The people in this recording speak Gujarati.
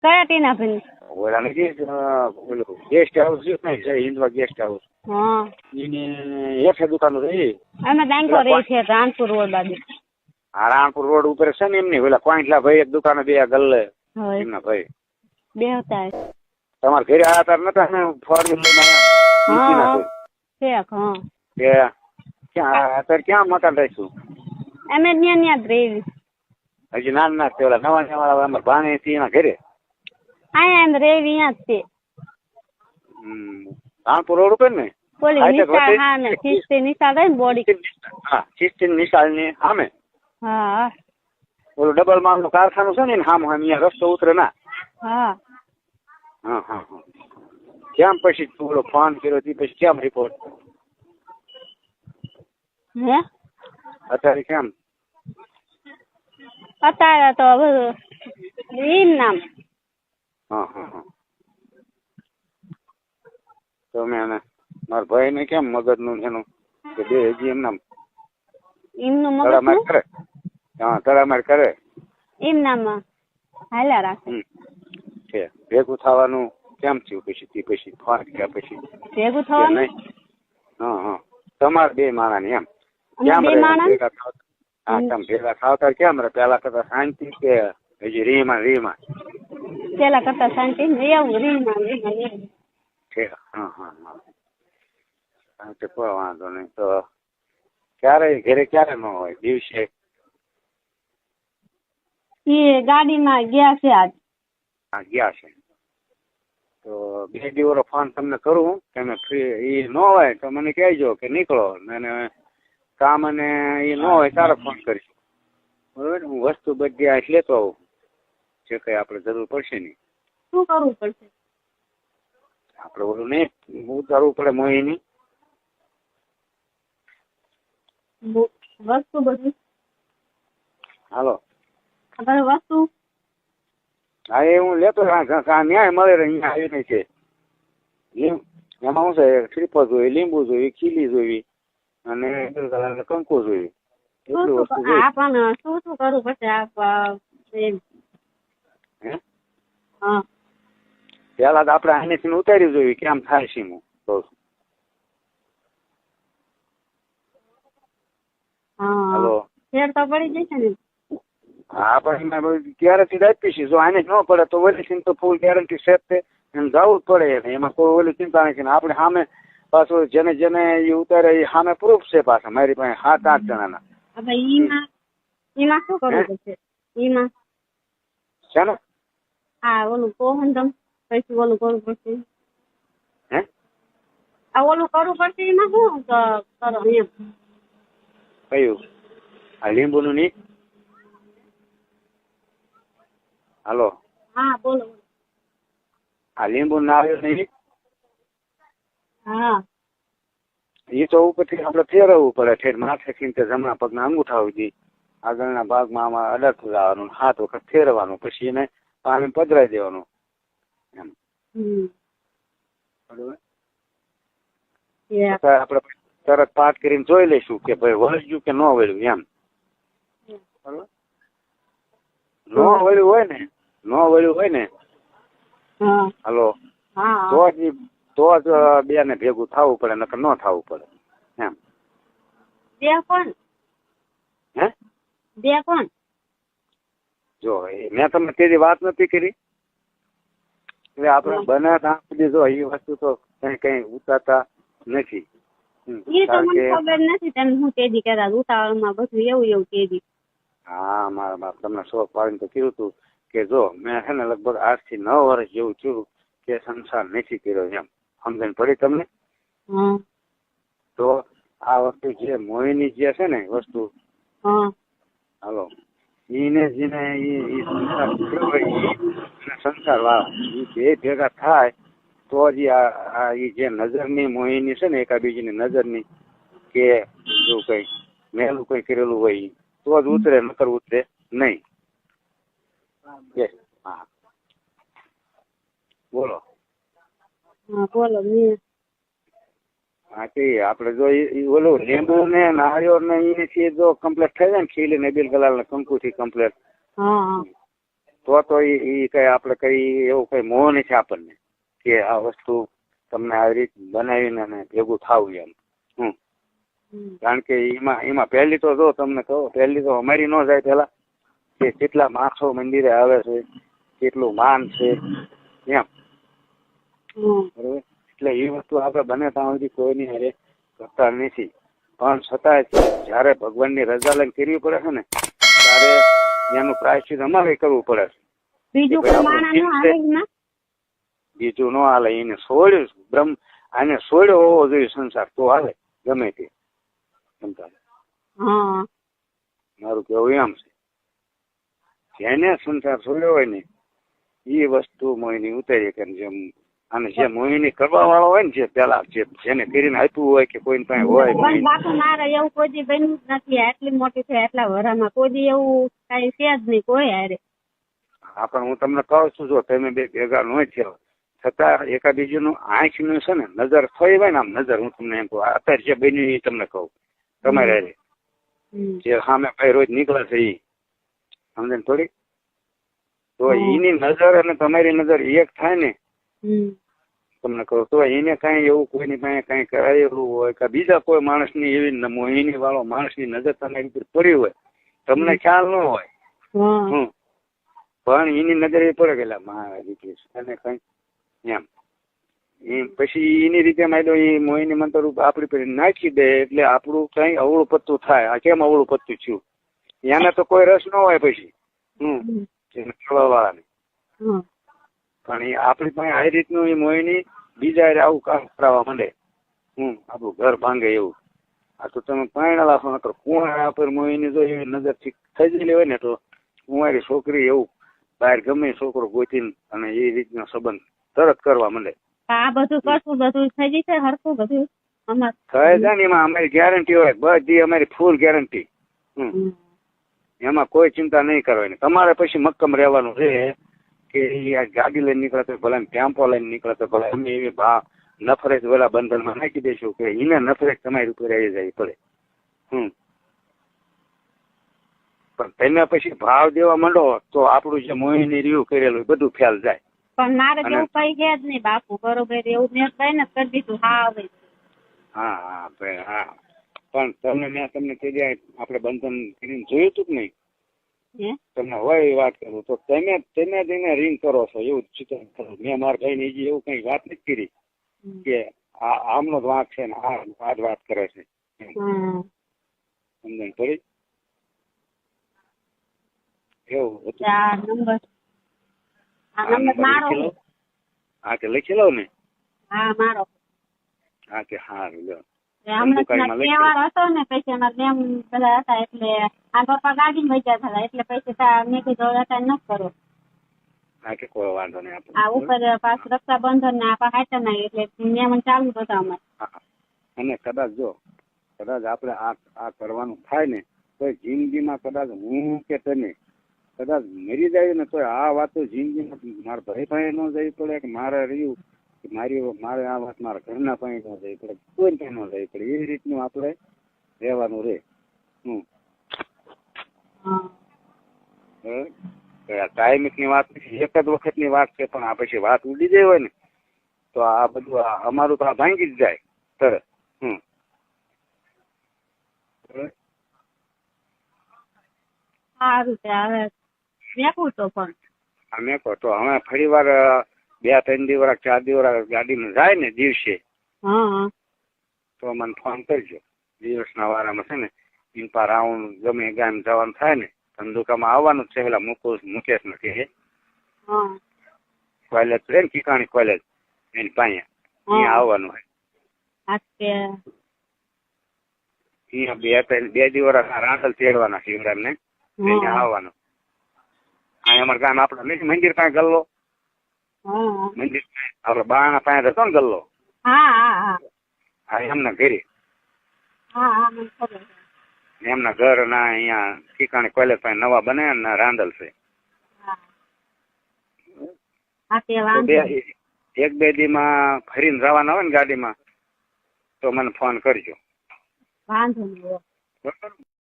કયા ટીનાભાઈ? ઓલા નથી ઓલું ગેસ્ટ હાઉસ છે ને, જય હિન્દવા ગેસ્ટ હાઉસ, હા એની હેઠે દુકાનો રહી. અમે બેંકો રહી છે રાણપુર રોડ બાજુ. હા, રાણપુર રોડ ઉપર છે ને એમની ઓલા કોઈટલા ભાઈ એક દુકાને બે ગલ્લે હવે એમના ભાઈ બે હતા. તમારા ઘરે આવ્યા તાર નતા ને ફોર વ્હીલર હા ઠીક. હા ક્યાં અત્યારે ક્યાં મકાન રહીશું? અમે ત્યાં જ રહી. હજી નાના ઓલા નવા નવા અમારા ભાણે થી એના ઘરે અહીંયા એમ રેવી અહીંયા જ છે. રાણપુર રોડ ઉપર ને બોલી નિશાળ. હા ને શિસ્તી નિશાળ રહી ને બોડી. હા, શિસ્તી નિશાળ ની સામે. હા ઓલું ડબલ માલ નું કારખાનું છે ને સામે અહીંયા રસ્તો ઉતરે ના. હા હા હા હા. કેમ પછી તું ઓલો ફોન કર્યો તે પછી કેમ રિપોર્ટ હે અત્યારે કેમ? અત્યારે તો બધું એમ નામ. હા હા હા. તો મેં મારા ભાઈ ને કેમ મગજ નું એનું કે બે હજી એમ નામ એમનું તડામાર મગજ કરે. હા, તડામાર કરે એમ નામ હાલ્યા રાખે. છે ભેગું થવાનું કેમ થયું પછી તે પછી ફોન કર્યા પછી ભેગું થવાનું? હા હા. તમારે બે માણા ને એમ અમે બે માણસ. ભેગા થાવ? હા, તમે ભેગા થાવતા કેમ રે? પેલા કરતા શાંતિ કે હજી રીમાં રીમાં? પેલા કરતા શાંતિ એવું રીમાં છે. હા હા હા. તો કોઈ વાંધો નહીં. તો ક્યારે ઘરે ક્યારે ન હોય? દિવસે? એ ગાડીમાં ગયા છે આજ. હા, ગયા છે. તો બે દિવસનો ફોન તમને કરું તમે ફ્રી એ ન હોય તો મને કહેજો કે નીકળો, અને કામ અને એ ન હોય તારે ફોન કરીશ. બરોબર? હું વસ્તુ બધી આ લેતો આવું જે કઈ આપણે જરૂર પડશે નહીં. શું કરવું પડશે? આપણે ઓલું નહીં ઉતારવું પડે મોહીની વસ્તુ બધી. હાલો. વસ્તુ હા, એ હું લેતો ન્યાય મળે અહીંયા આવીને છે. એમાં શું છે? શ્રીફળ જોઈ, લીંબુ જોઈ, ખીલી જોઈ અને કંકુ જોઈ. એટલું વસ્તુ જોઈ. પણ શું શું કરવું પડશે? હા, પેલા તો આપણે આનેથી ઉતારી જોઈ કેમ થાય છે. હું કહું છું. હાલો. ફેર તો પડી જશે ને? હા, પણ એમાં ગેરંટી આપી છે. જો આને ન પડે તો ઓલી તો ફૂલ ગેરંટી સેટ છે. એમ જવું જ પડે. એમાં કોઈ ઓલી ચિંતા નથી. આપણે સામે પાછું જેને જેને એ ઉતારે એ સામે પ્રૂફ છે. પાછા મારી પાસે 7-8 જણાના. એમાં શું કરવું પડશે? એમાં છે ને? હા, ઓલું કોહન તમ પછી ઓલું કરવું પડશે. હે? આ ઓલું કરવું પડશે. એમાં શું કરો એમ? કયું? આ લીંબુનું નહીં? હાલો. હા, બોલો. આ લીંબુ ના આવ્યો નહીં? હા, એ તો ઉપરથી આપણે ફેરવવું પડે. ઠેર માથેથી જમણા પગના અંગૂઠા સુધી આગળના ભાગમાં આમાં અડકતું જવાનું, 7 વખત ફેરવાનું, પછી એને પાણી પધરાઈ દેવાનું. એમ બરોબર. આપણે તરત પાઠ કરીને જોઈ લઈશું કે ભાઈ વળગ્યું કે ન વળ્યું એમ. બરોબર. ન વળ્યું હોય ને હાલો, તો જ બે ને ભેગું થવું પડે, નકર ન થવું પડે એમ. બે કોણ? હે? બે કોણ? જો મેં તમને તેની વાત નથી કરી એટલે આપણે બને ત્યાં સુધી જો એ વસ્તુ તો કઈ ઉતારતા નથી. એ તો મને ખબર નથી. તમે હું તેદી કહેતા ઉતાવળમાં બધું એવું તેદી. હા, મારા બાપ તમને શોખ પાડીને તો કીધું હતું કે જો મેં છે ને લગભગ 8 થી 9 વર્ષ જેવું થયું કે સંસાર નથી કર્યો એમ. સમજણ પડી તમને? તો આ વસ્તુ જે મોહિની જે છે ને વસ્તુ હાલો, એને જેને સંસાર વાળા એ બે ભેગા થાય તો જ આ જે નજરની મોહિની છે ને એકાબીજીની નજરની કે એવું કઈ મેલું કઈ કરેલું હોય તો જ ઉતરે, નકર ઉતરે નહીં. હા, બોલો. બોલો. હા, તે આપડે જો ઓલું લીંબુ ને નાળિયેર ને એથી જો કમ્પ્લીટ થઈ જાય ને ખીલી ને બિલ ગલાલ ને કંકુ થી કમ્પ્લીટ તો ઈ કઈ આપણે કઈ એવું કઈ મોહ નથી આપણને કે આ વસ્તુ તમને આવી રીત બનાવીને અને ભેગું થાવું એમ. કારણ કે એમાં પહેલી તો જો તમને કહો, પહેલી તો અમારી ન જાય પેલા કે કેટલા માણસો મંદિરે આવે છે, કેટલું માન છે એમ. બરોબર, એટલે એ વસ્તુ આપણે બને ત્યાં સુધી કોઈની હારે કરતા નથી. પણ છતાંય જયારે ભગવાનની રજા લઈને કરવી પડે છે ને ત્યારે એનું પ્રાયશ્ચિત અમારે કરવું પડે છે. બીજું ન હાલે. એને છોડ્યું બ્રહ્મ, આને છોડ્યો હોવો જોઈએ સંસાર તો હાલે ગમે તે. મારું કેવું એમ છે, જેને સંસાર છોડ્યો હોય ને એ વસ્તુ મોહિની ઉતારી કે જેમ અને જે મોહિની કરવા વાળો હોય ને, જે પેલા જેને કરીને આપ્યું હોય કે કોઈ પાસે હોય. બાપુ મારે એવું કોઈ દી બન્યું જ નથી. આટલી મોટી છે આટલા વરામાં કોઈ દી એવું કઈ છે જ નહીં કોઈ હારે. હા, પણ હું તમને કહું છું, જો તમે બે ભેગા ન થયા છતાં એકાબીજીનું આંખનું છે ને નજર થઈ હોય ને, આમ નજર હું તમને એમ કહું અત્યારે જે બન્યું એ તમને કહું. તમારે જે સામે ભાઈ રોજ નીકળે છે એ સમજે થોડી, તો એની નજર અને તમારી નજર એક થાય ને તમને કહું તો એને કઈ એવું કોઈની પાસે કઈ કરાયેલું હોય કે બીજા કોઈ માણસની એવી મોહિની વાળો માણસની નજર તમારી ઉપર પડી હોય, તમને ખ્યાલ ન હોય. પણ એની નજર એ પડે ગયેલા મારા દીકરી અને કઈ એમ પછી એની રીતે માંડો એ મોહિની મંત્ર આપડી પર નાખી દે એટલે આપણું કઈ અવળું પત્તું થાય. આ કેમ અવળું પત્તું થયું? એને તો કોઈ રસ ન હોય પછી વાળાને. પણ એ આપણી પાસે આ રીતનું એ મોહિની બીજા આવું કામ કરાવવા માંડે, આપણું ઘર ભાંગે એવું. આ તો તમે પાણી છો નકર કુંવારા પર મોહિની જો એવી નજર થી થઈ ગયેલી હોય ને તો કુંવારી છોકરી એવું બહાર ગમે છોકરો ગોતીને અને એ રીતનો સંબંધ તરત કરવા માંડે. આ બધું કરશું બધું થઈ જશે હરખું બધું થઈ જાય ને એમાં અમારી ગેરંટી હોય, બધી અમારી ફૂલ ગેરંટી. એમાં કોઈ ચિંતા નહીં કરવાની. તમારે પછી મક્કમ રહેવાનું છે કે આ ગાડી લઈને નીકળે તો ભલે, ટેમ્પો લઈને નીકળે તો ભલે, અમે એવી નફરત વેલા બંધનમાં નાખી દઈશું કે એને નફરત તમારી ઉપર આવી જાય પડે. પણ તમે પછી ભાવ દેવા માંડો તો આપણું જે મોહિની રહ્યું કરેલું બધું ફેલ જાય. પણ મારે જેવું કઈ છે જ નહીં બાપુ, બરોબર એવું મેં કઈ ને કરી દીધું. હા પણ તમને તે આપણે બંધન કરીને જોયું હતું કે નહીં? તમને હોય એ વાત કરું તો તમે તેને રિંગ કરો છો એવું ચિંતન કરો. મેં મારા ભાઈ ને એવું કઈ વાત નથી કરી કે આમનો જ વાંક છે ને આ જ વાત કરે છે. સમજણ પડી? એવું હતું. હા કે લખી લો ને. હા કે સારું લો. તહેવાર હતો ને પછી અમારા મેમ બધા હતા એટલે આ પપ્પા ગાડી વેચ્યા હતા એટલે પછી મેં કીધું હતા ન કરો. હા કે કોઈ વાંધો નહીં. આ ઉપર પાછું રક્ષાબંધન ને આ હાચા ના એટલે મેં ચાલુ હતા અમારે. અને કદાચ આપણે આ કરવાનું થાય ને તો જિંદગીમાં કદાચ હું કે તમે કદાચ મરી જાય ને તો આ વાતો જિંદગીમાં મારા ભાઈ પાસે ન જવી પડે કે મારે રહ્યું મારે આ વાત મારા ઘરના પાસે ન જવી પડે, કોઈ પાસે ન જવી પડે. એવી રીતનું આપણે રહેવાનું રે. કાયમિક ની વાત નથી, એક જ વખત ની વાત છે. પણ આ પછી વાત ઉડી જાય હોય ને તો આ બધું અમારું તો આ ભાંગી જ જાય તરત. અમે કહો તો હવે ફરી વાર 2-3 દિવસ 4 દિવસ ગાડીમાં જાય ને દિવસે તો મને ફોન કરજો. દિવસના વારામાં છે ને ઇન્પા રાઉન્ડ ગમે ગામ જવાનું થાય ને ધંધુકામાં આવવાનું છે. પેલા મુકેશ નથી કોલેજ છે ને કીકાણી કોલેજ એની પાસે અહીંયા આવવાનું હોય. અહીંયા 2 દિવસ રાંધલ તેડવાના શિવરામ ને અહીંયા આવવાનું. આ અમારા ગામ આપડે મંદિર પાસે ગલ્લો, મંદિર આપડે બાણા પાસે હતો ને ગલ્લો, એમના ઘરે એમના ઘર ના અહીંયા ઠીકાણી કોલેજ પાસે નવા બને ને રાંધલ છે. 1-2 દી માં ફરીને જવાના હોય ને ગાડીમાં તો મને ફોન કરજો. બરાબર.